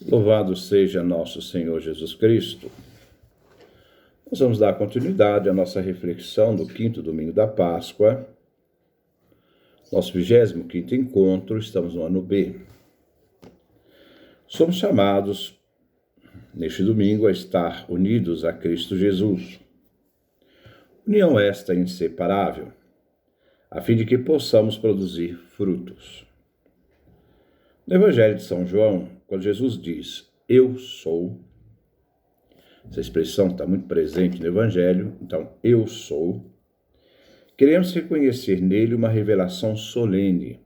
Louvado seja nosso Senhor Jesus Cristo. Nós vamos dar continuidade à nossa reflexão do quinto domingo da Páscoa, nosso 25º encontro, estamos no ano B. Somos chamados, neste domingo, a estar unidos a Cristo Jesus. União esta inseparável, a fim de que possamos produzir frutos. No Evangelho de São João, quando Jesus diz, eu sou, essa expressão está muito presente no Evangelho, então, eu sou, queremos reconhecer nele uma revelação solene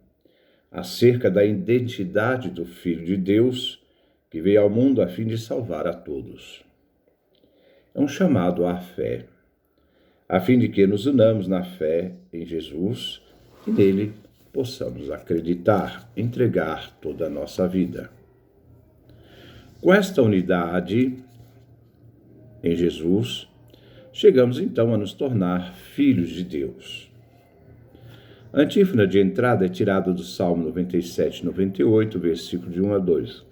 acerca da identidade do Filho de Deus que veio ao mundo a fim de salvar a todos. É um chamado à fé, a fim de que nos unamos na fé em Jesus e nele possamos acreditar, entregar toda a nossa vida. Com esta unidade em Jesus, chegamos então a nos tornar filhos de Deus. A antífona de entrada é tirada do Salmo 97, 98, versículo de 1 a 2.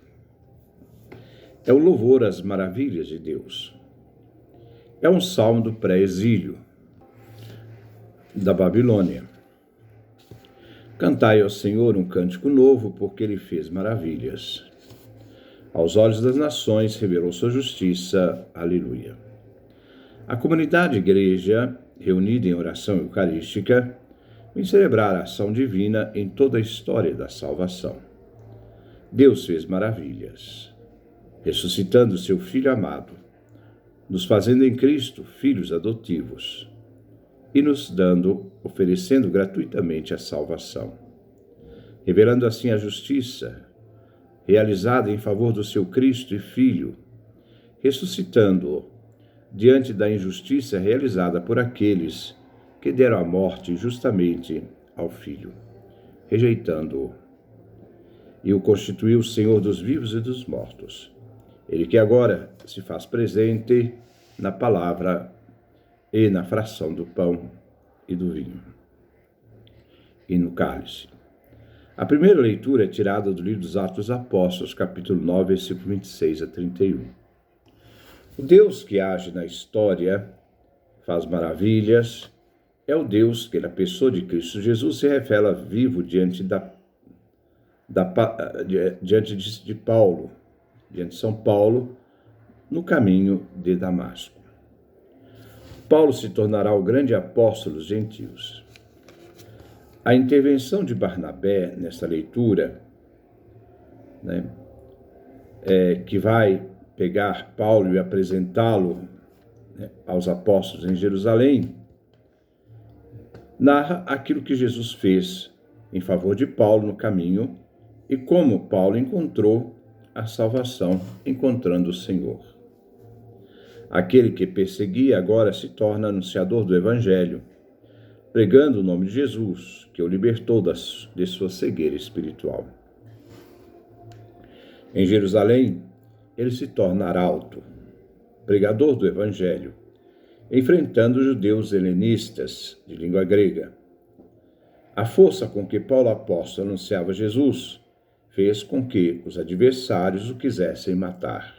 É o louvor às maravilhas de Deus. É um salmo do pré-exílio da Babilônia. Cantai ao Senhor um cântico novo, porque Ele fez maravilhas. Aos olhos das nações revelou sua justiça. Aleluia. A comunidade igreja, reunida em oração eucarística, vem celebrar a ação divina em toda a história da salvação. Deus fez maravilhas, ressuscitando seu Filho amado, nos fazendo em Cristo filhos adotivos, e nos oferecendo gratuitamente a salvação, revelando assim a justiça realizada em favor do seu Cristo e Filho, ressuscitando-o diante da injustiça realizada por aqueles que deram a morte justamente ao Filho, rejeitando-o, e o constituiu Senhor dos vivos e dos mortos. Ele que agora se faz presente na palavra e na fração do pão e do vinho, e no cálice. A primeira leitura é tirada do livro dos Atos dos Apóstolos, capítulo 9, versículo 26 a 31. O Deus que age na história, faz maravilhas, é o Deus que, na pessoa de Cristo Jesus, se revela vivo diante de Paulo, diante de São Paulo, no caminho de Damasco. Paulo se tornará o grande apóstolo dos gentios. A intervenção de Barnabé nesta leitura, que vai pegar Paulo e apresentá-lo aos apóstolos em Jerusalém, narra aquilo que Jesus fez em favor de Paulo no caminho e como Paulo encontrou a salvação encontrando o Senhor. Aquele que perseguia agora se torna anunciador do Evangelho, pregando o nome de Jesus, que o libertou de sua cegueira espiritual. Em Jerusalém, ele se torna arauto, pregador do Evangelho, enfrentando os judeus helenistas de língua grega. A força com que Paulo apóstolo anunciava Jesus fez com que os adversários o quisessem matar.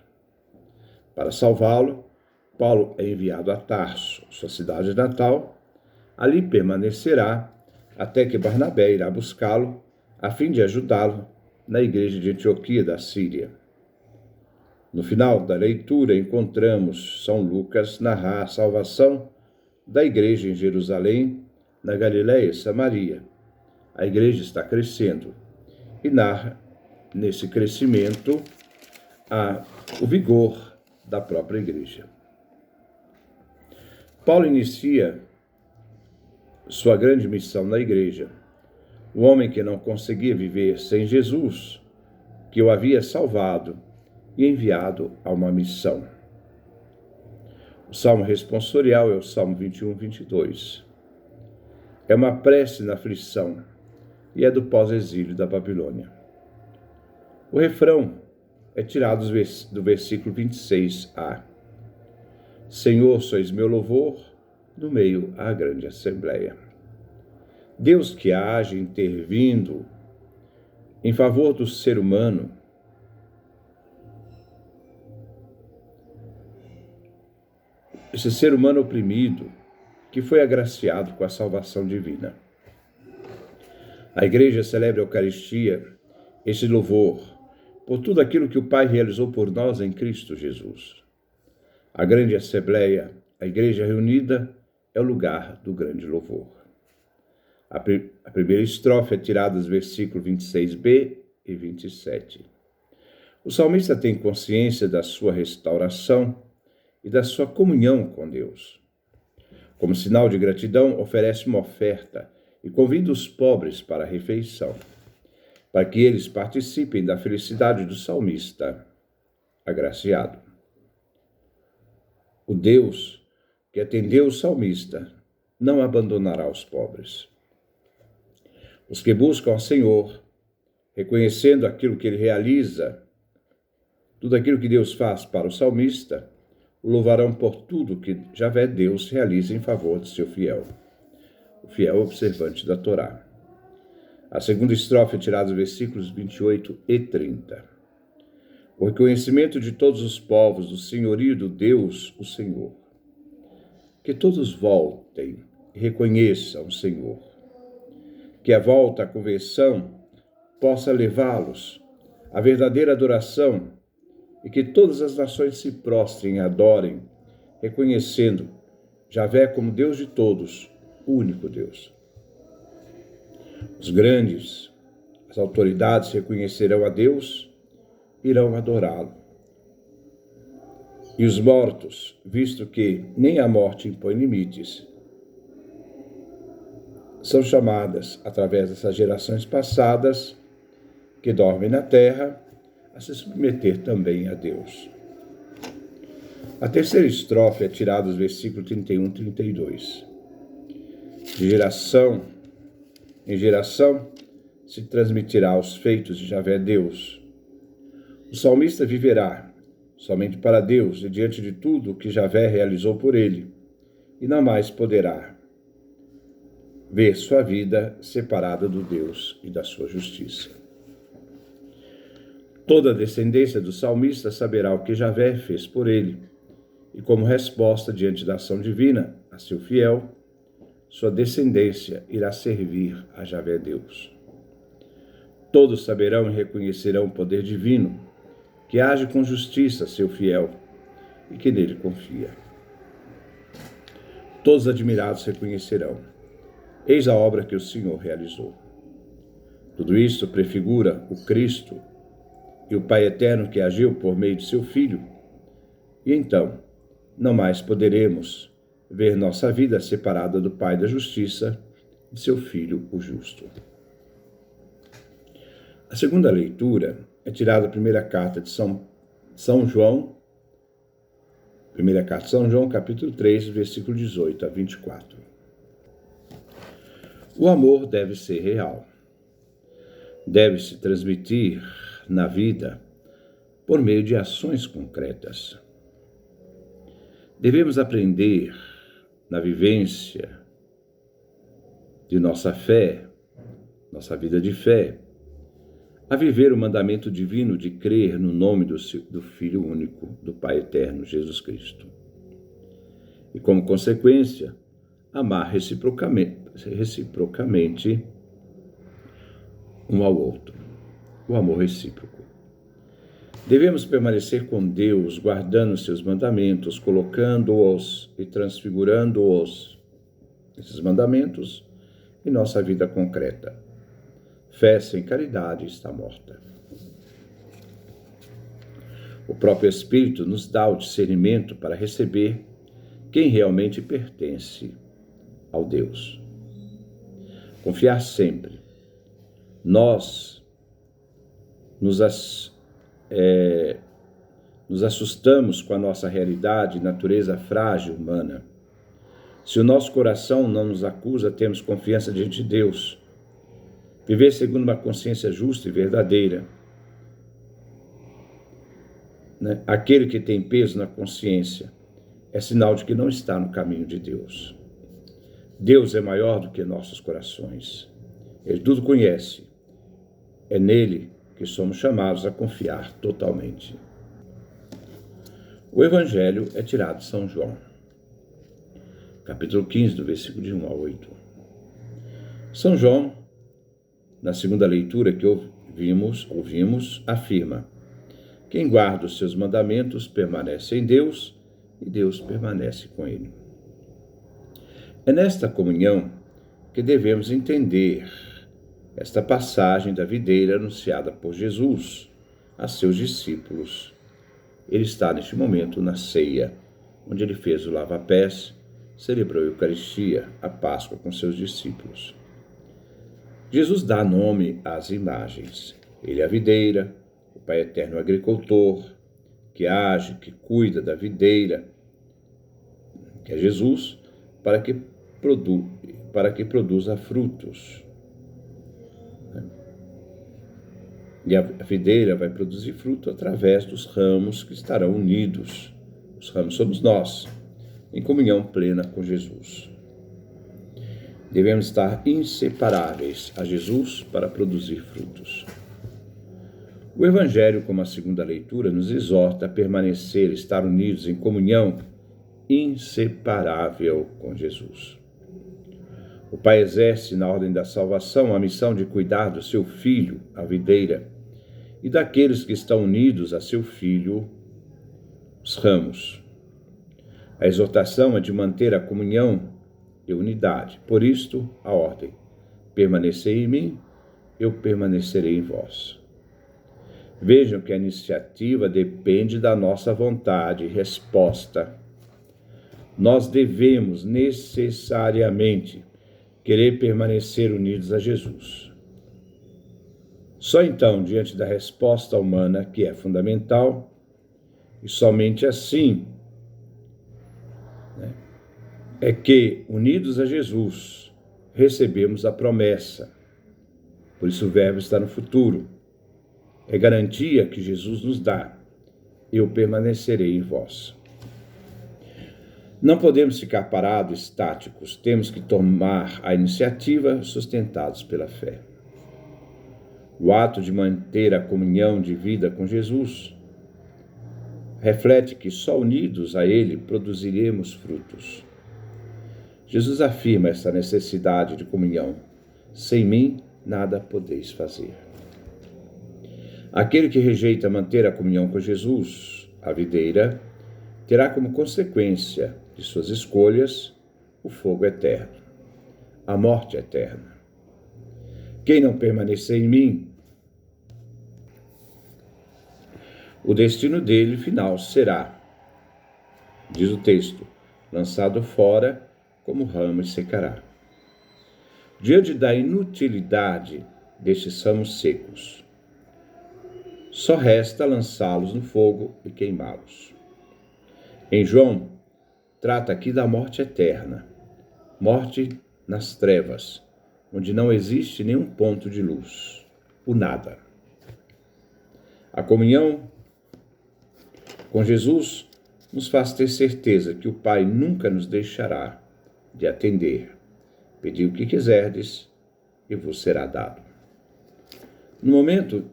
Para salvá-lo, Paulo é enviado a Tarso, sua cidade natal. Ali permanecerá até que Barnabé irá buscá-lo, a fim de ajudá-lo na igreja de Antioquia da Síria. No final da leitura, encontramos São Lucas narrar a salvação da igreja em Jerusalém, na Galiléia e Samaria. A igreja está crescendo e narra, nesse crescimento, o vigor da própria igreja. Paulo inicia sua grande missão na igreja. O homem que não conseguia viver sem Jesus, que o havia salvado e enviado a uma missão. O salmo responsorial é o Salmo 21, 22. É uma prece na aflição e é do pós-exílio da Babilônia. O refrão é tirado do versículo 26a. Senhor, sois meu louvor, no meio à grande assembleia. Deus que age intervindo em favor do ser humano, esse ser humano oprimido que foi agraciado com a salvação divina. A Igreja celebra a Eucaristia, esse louvor, por tudo aquilo que o Pai realizou por nós em Cristo Jesus. A grande Assembleia, a Igreja reunida, é o lugar do grande louvor. A primeira estrofe é tirada dos versículos 26b e 27. O salmista tem consciência da sua restauração e da sua comunhão com Deus. Como sinal de gratidão, oferece uma oferta e convida os pobres para a refeição, para que eles participem da felicidade do salmista agraciado. O Deus que atendeu o salmista não abandonará os pobres. Os que buscam ao Senhor, reconhecendo aquilo que ele realiza, tudo aquilo que Deus faz para o salmista, o louvarão por tudo que Javé Deus realiza em favor de seu fiel, o fiel observante da Torá. A segunda estrofe é tirada dos versículos 28 e 30. O reconhecimento de todos os povos do senhorio do Deus, o Senhor. Que todos voltem e reconheçam o Senhor. Que a volta à conversão possa levá-los à verdadeira adoração e que todas as nações se prostrem e adorem, reconhecendo Javé como Deus de todos, o único Deus. Os grandes, as autoridades reconhecerão a Deus, irão adorá-lo. E os mortos, visto que nem a morte impõe limites, são chamadas, através dessas gerações passadas, que dormem na terra, a se submeter também a Deus. A terceira estrofe é tirada dos versículos 31 e 32. De geração em geração se transmitirá os feitos de Javé Deus. O salmista viverá somente para Deus e diante de tudo o que Javé realizou por ele, e não mais poderá ver sua vida separada do Deus e da sua justiça. Toda a descendência do salmista saberá o que Javé fez por ele, e como resposta diante da ação divina a seu fiel, sua descendência irá servir a Javé Deus. Todos saberão e reconhecerão o poder divino, que age com justiça a seu fiel e que nele confia. Todos admirados reconhecerão: eis a obra que o Senhor realizou. Tudo isso prefigura o Cristo e o Pai Eterno que agiu por meio de seu Filho. E então, não mais poderemos ver nossa vida separada do Pai da Justiça e de seu Filho, o Justo. A segunda leitura é tirada da primeira carta de São João, primeira carta de São João, capítulo 3, versículo 18 a 24. O amor deve ser real. Deve-se transmitir na vida por meio de ações concretas. Devemos aprender na vivência de nossa fé, nossa vida de fé, a viver o mandamento divino de crer no nome do Filho único, do Pai Eterno, Jesus Cristo. E, como consequência, amar reciprocamente um ao outro. O amor recíproco. Devemos permanecer com Deus, guardando seus mandamentos, colocando-os e transfigurando-os, esses mandamentos, em nossa vida concreta. Fé sem caridade está morta. O próprio Espírito nos dá o discernimento para receber quem realmente pertence ao Deus. Confiar sempre. Nós nos assustamos com a nossa realidade e natureza frágil humana. Se o nosso coração não nos acusa, temos confiança diante de Deus. Viver segundo uma consciência justa e verdadeira. Aquele que tem peso na consciência é sinal de que não está no caminho de Deus. Deus é maior do que nossos corações. Ele tudo conhece. É nele que somos chamados a confiar totalmente. O Evangelho é tirado de São João. capítulo 15, do versículo de 1 a 8. São João, na segunda leitura que ouvimos, afirma: quem guarda os seus mandamentos permanece em Deus e Deus permanece com ele. É nesta comunhão que devemos entender esta passagem da videira anunciada por Jesus a seus discípulos. Ele está neste momento na ceia, onde ele fez o lava-pés, celebrou a Eucaristia, a Páscoa com seus discípulos. Jesus dá nome às imagens. Ele é a videira, o Pai Eterno agricultor, que age, que cuida da videira, que é Jesus, para que produza frutos. E a videira vai produzir fruto através dos ramos que estarão unidos. Os ramos somos nós, em comunhão plena com Jesus. Devemos estar inseparáveis a Jesus para produzir frutos. O Evangelho, como a segunda leitura, nos exorta a permanecer, estar unidos em comunhão inseparável com Jesus. O Pai exerce, na ordem da salvação, a missão de cuidar do seu Filho, a videira, e daqueles que estão unidos a seu Filho, os ramos. A exortação é de manter a comunhão e unidade. Por isto, a ordem: permanecei em mim, eu permanecerei em vós. Vejam que a iniciativa depende da nossa vontade e resposta. Nós devemos necessariamente querer permanecer unidos a Jesus. Só então, diante da resposta humana, que é fundamental, e somente assim, é que, unidos a Jesus, recebemos a promessa. Por isso o verbo está no futuro. É garantia que Jesus nos dá: eu permanecerei em vós. Não podemos ficar parados, estáticos. Temos que tomar a iniciativa, sustentados pela fé. O ato de manter a comunhão de vida com Jesus reflete que só unidos a Ele produziremos frutos. Jesus afirma essa necessidade de comunhão: sem mim nada podeis fazer. Aquele que rejeita manter a comunhão com Jesus, a videira, terá como consequência de suas escolhas o fogo eterno, a morte eterna. Quem não permanecer em mim, o destino dele final será, diz o texto, lançado fora como ramo e secará. Diante da inutilidade destes ramos secos, só resta lançá-los no fogo e queimá-los. Em João, trata aqui da morte eterna, morte nas trevas, onde não existe nenhum ponto de luz, o nada. A comunhão com Jesus nos faz ter certeza que o Pai nunca nos deixará de atender. Pedi o que quiserdes e vos será dado. No momento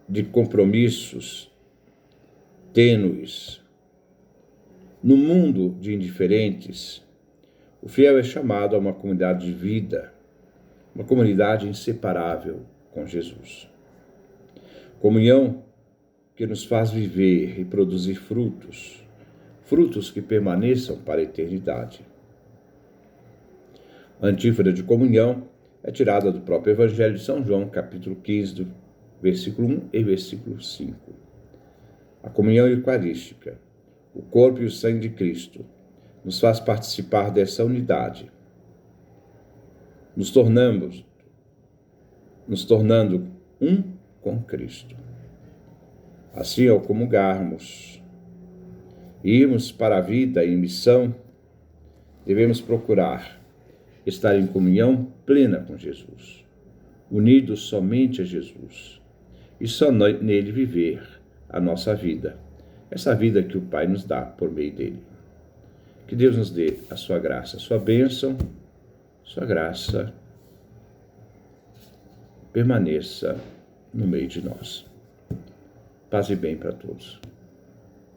de compromissos tênues, no mundo de indiferentes, o fiel é chamado a uma comunidade de vida, uma comunidade inseparável com Jesus. Comunhão que nos faz viver e produzir frutos, frutos que permaneçam para a eternidade. A antífona de comunhão é tirada do próprio Evangelho de São João, capítulo 15, do versículo 1 e versículo 5. A comunhão eucarística, o corpo e o sangue de Cristo, nos faz participar dessa unidade, nos tornando um com Cristo. Assim, ao comungarmos e irmos para a vida em missão, devemos procurar estar em comunhão plena com Jesus, unidos somente a Jesus, e só nele viver a nossa vida, essa vida que o Pai nos dá por meio dele. Que Deus nos dê a sua graça, a sua bênção, sua graça permaneça no meio de nós. Paz e bem para todos.